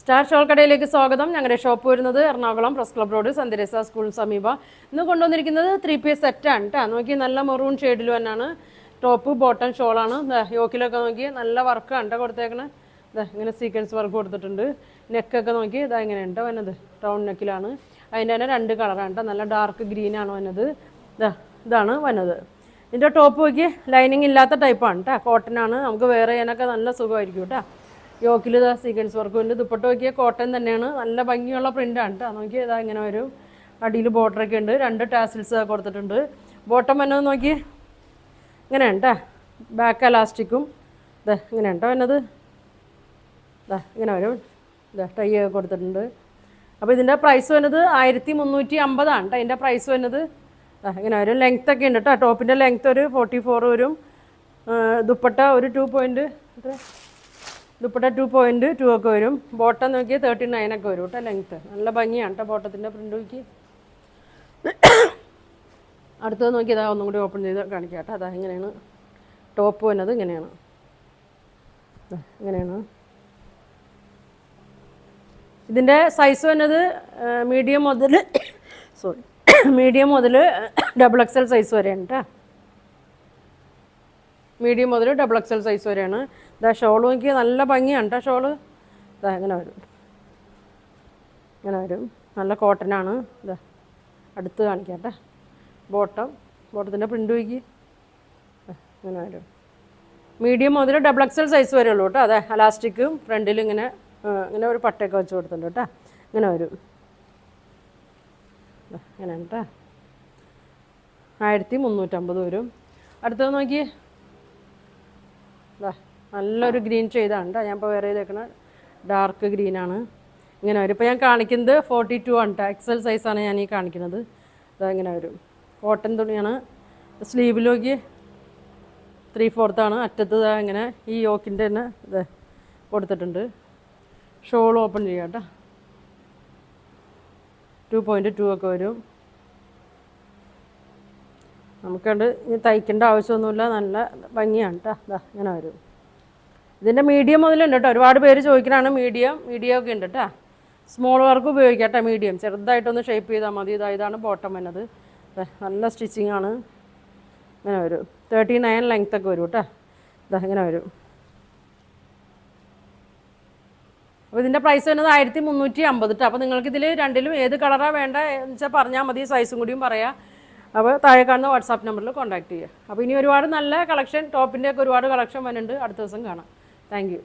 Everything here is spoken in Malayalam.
സ്റ്റാർ ഷോൾ കടയിലേക്ക് സ്വാഗതം. ഞങ്ങളുടെ ഷോപ്പ് വരുന്നത് Ernakulam press club road Saint Teresa school സമീപം. ഇന്ന് കൊണ്ടുവന്നിരിക്കുന്നത് 3 പീസ് സെറ്റാണ് കേട്ടോ. നോക്കി നല്ല മെറൂൺ ഷെയ്ഡിൽ തന്നെയാണ്. ടോപ്പ് ബോട്ടം ഷോളാണ്. യോക്കിലൊക്കെ നോക്കി നല്ല വർക്കാണ് കേട്ടോ കൊടുത്തേക്കണേ. ഇങ്ങനെ സീക്വൻസ് വർക്ക് കൊടുത്തിട്ടുണ്ട്. നെക്കൊക്കെ നോക്കി ഇതാ ഇങ്ങനെ ഉണ്ടോ വന്നത് റൗണ്ട് നെക്കിലാണ്. അതിൻ്റെ തന്നെ 2 കളറാണ് കേട്ടോ. നല്ല ഡാർക്ക് ഗ്രീനാണ് വന്നത്. ഇതാണ് വന്നത്. ഇതിൻ്റെ ടോപ്പ് നോക്കി ലൈനിങ് ഇല്ലാത്ത ടൈപ്പാണ് കേട്ടോ. കോട്ടനാണ്. നമുക്ക് വേറെ ചെയ്യാനൊക്കെ നല്ല സുഖമായിരിക്കും കേട്ടോ. യോക്കിൽ ഇതാ സീക്വൻസ് വർക്ക് ഉണ്ട്. ദുപ്പട്ട നോക്കിയാൽ കോട്ടൺ തന്നെയാണ്. നല്ല ഭംഗിയുള്ള പ്രിൻ്റാണ് കേട്ടോ. നോക്കി ഇതാ ഇങ്ങനെ വരും. അടിയിൽ ബോർഡറൊക്കെ ഉണ്ട്. 2 ടാസിൽസ് കൊടുത്തിട്ടുണ്ട്. ബോട്ടം വന്നത് നോക്കി ഇങ്ങനെയാണ് കേട്ടോ. ബാക്ക് എലാസ്റ്റിക്കും ഇങ്ങനെയാണ് കേട്ടോ വന്നത്. ഇങ്ങനെ വരും. ടൈ ഒക്കെ കൊടുത്തിട്ടുണ്ട്. അപ്പോൾ ഇതിൻ്റെ പ്രൈസ് വരുന്നത് 1350 കേട്ടോ. ഇതിൻ്റെ പ്രൈസ് വരുന്നത് ഇങ്ങനെ വരും. ലെങ്ത് ഒക്കെ ഉണ്ട് കേട്ടോ. ടോപ്പിൻ്റെ ലെങ്ത് ഒരു 44 വരും. ദുപ്പട്ട ഒരു 2 ദുപ്പട്ട 2.2 ഒക്കെ വരും. ബോട്ടം നോക്കിയാൽ 39 ഒക്കെ വരും കേട്ടോ ലെങ്ത്ത്. നല്ല ഭംഗിയാണ് കേട്ടോ ബോട്ടത്തിൻ്റെ പ്രിൻ്റ് നോക്കി. അടുത്തത് നോക്കി അതാ ഒന്നും കൂടി ഓപ്പൺ ചെയ്ത് കാണിക്കാം കേട്ടോ. അതാ ഇങ്ങനെയാണ് ടോപ്പ് വന്നത്. ഇങ്ങനെയാണ് ഇങ്ങനെയാണ് ഇതിൻ്റെ സൈസ് വന്നത് മീഡിയം മുതൽ XXL സൈസ് വരെയാണ് കേട്ടോ. മീഡിയം മുതൽ XXL സൈസ് വരെയാണ്. ഇതാ ഷോൾ നോക്കി നല്ല ഭംഗിയാണ് കേട്ടോ ഷോള്. ഇതാ ഇങ്ങനെ വരും. ഇങ്ങനെ വരും. നല്ല കോട്ടനാണ്. ഇതാ അടുത്ത് കാണിക്കാം കേട്ടോ. ബോട്ടത്തിൻ്റെ പ്രിൻ്റ് നോക്കി ഇങ്ങനെ വരും. മീഡിയം മുതൽ XXL സൈസ് വരെ ഉള്ളൂ കേട്ടോ. അതെ അലാസ്റ്റിക്കും ഫ്രണ്ടിൽ ഇങ്ങനെ ഇങ്ങനെ ഒരു പട്ടയൊക്കെ വെച്ച് കൊടുത്തിട്ടുണ്ട് കേട്ടോ. ഇങ്ങനെ വരും. ഇങ്ങനെയാണ് കേട്ടോ. 1350 വരും. അടുത്തത് നോക്കി നല്ലൊരു ഗ്രീൻ ഷെയ്ഡാണ് കേട്ടോ. ഞാൻ ഇപ്പോൾ വേറെ ചെയ്തേക്കണ ഡാർക്ക് ഗ്രീനാണ്. ഇങ്ങനെ വരും. ഇപ്പോൾ ഞാൻ കാണിക്കുന്നത് 42 ആണ് കേട്ടോ. XL സൈസാണ് ഞാൻ ഈ കാണിക്കുന്നത്. ഇതാ ഇങ്ങനെ വരും. കോട്ടൺ തുണിയാണ്. സ്ലീവിൽ നോക്കി 3/4 അറ്റത്ത് ഇങ്ങനെ ഈ യോക്കിൻ്റെ തന്നെ ഇത് കൊടുത്തിട്ടുണ്ട്. ഷോൾ ഓപ്പൺ ചെയ്യാം കേട്ടോ. 2.2 ഒക്കെ വരും. നമുക്കത് ഇനി തയ്ക്കേണ്ട ആവശ്യമൊന്നുമില്ല. നല്ല ഭംഗിയാണ് കേട്ടോ. ഇതാ ഇങ്ങനെ വരും. ഇതിൻ്റെ മീഡിയം മുതലുണ്ട് കേട്ടോ. ഒരുപാട് പേര് ചോദിക്കണതാണ് മീഡിയം ഒക്കെ ഉണ്ട് കേട്ടോ. സ്മോൾ വർക്ക് ഉപയോഗിക്കാം കേട്ടോ. മീഡിയം ചെറുതായിട്ടൊന്ന് ഷേപ്പ് ചെയ്താൽ മതി. ഇതാണ് ബോട്ടം വന്നത്. നല്ല സ്റ്റിച്ചിങ് ആണ്. ഇങ്ങനെ വരും. 39 ലെങ്ത് ഒക്കെ വരും കേട്ടോ. ഇതാ ഇങ്ങനെ വരും. അപ്പോൾ ഇതിൻ്റെ പ്രൈസ് വരുന്നത് 1350 കേട്ടോ. അപ്പോൾ നിങ്ങൾക്ക് ഇതിൽ രണ്ടിലും ഏത് കളറാണ് വേണ്ട എന്ന് വെച്ചാൽ പറഞ്ഞാൽ മതി. സൈസും കൂടിയും പറയാം. അപ്പോൾ താഴെ കാണുന്ന വാട്സാപ്പ് നമ്പറിൽ കോൺടാക്ട് ചെയ്യുക. അപ്പോൾ ഇനി ഒരുപാട് നല്ല കളക്ഷൻ ടോപ്പിൻ്റെ ഒക്കെ ഒരുപാട് കളക്ഷൻ വരുന്നുണ്ട്. അടുത്ത ദിവസം കാണാം. Thank you.